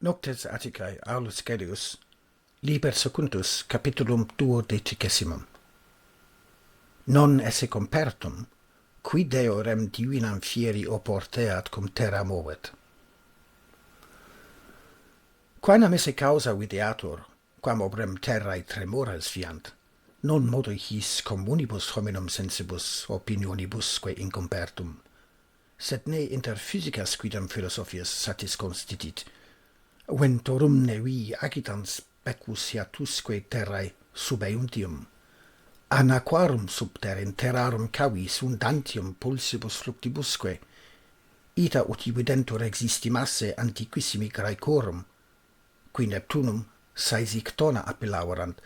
Noctes Atticae, Aulus Gellius, liber secundus, capitulum 12. Non esse compertum, qui Deo rem divinam fieri oporteat cum terra movet. Quanam esse causa videatur, quam obrem terrae tremores fiant, non modo his communibus hominum sensibus opinionibusque incompertum, sed ne inter physicas quidam philosophias satis constitit, ventorum nevi agitans becus hiatusque terrae subeunttium, anaquarum subter terrarum cavis undantium pulsibus fluctibusque, ita uti videntur existimasse antiquissimi Graecorum, qui Neptunum saesic tona appellauerant,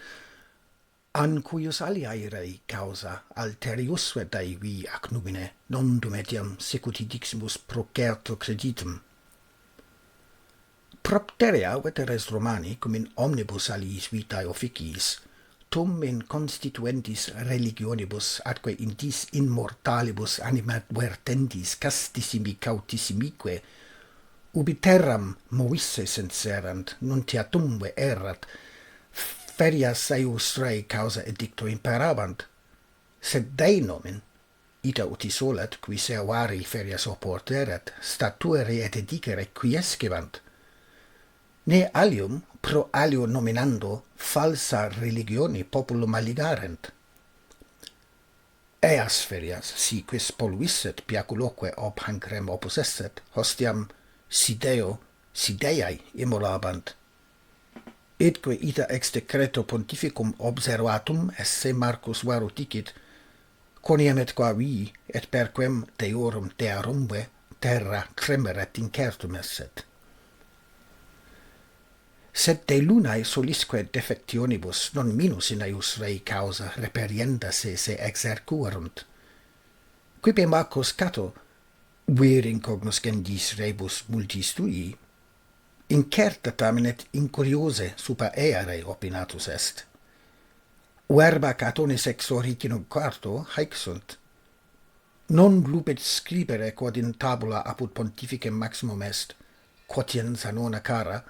an cuius aliae rei causa alteriusve Dei ac numine non dum etiam secuti diximus procerto creditum. Propterea veteres Romani, cum in omnibus aliis vitae officiis, tum in constituentis religionibus atque in dis immortalibus animadvertendis castissimi cautissimique, ubi terram movisse senserant, nuntiatumve erat, ferias eius rei causa edicto imperabant, sed Dei nomen, ita uti solet, qui servari ferias oporteret, statuere et edicere quiescebant, ne alium pro alio nominando falsa religioni populum aligarent. Eas ferias, si quis poluisset piaculoque ob hancrem opus esset, hostiam si Deo, si Deiae immolabant. Edque ita ex decreto pontificum observatum esse Marcus varo dicit, quoniam et qua vi, et perquem Deorum Dearumve terra tremeret incertum esset. Sed de lunae solisque defectionibus non minus in eius rei causa reperienda se exercuerunt. Quipe Marcus Cato, vir incognoscendis rebus multi studii, incerta tamen et incuriose super eare opinatus est. Verba Catonis ex originum quarto haec sunt. Non lupet scribere quod in tabula apud pontificem maximum est, quotiens anona cara,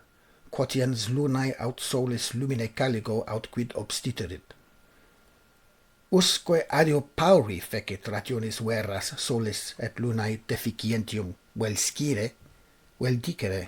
quotiens lunae aut solis lumine caligo aut quid obstiterit. Usque adio pauri fecit rationis veras solis et lunae deficientium vel scire, vel dicere,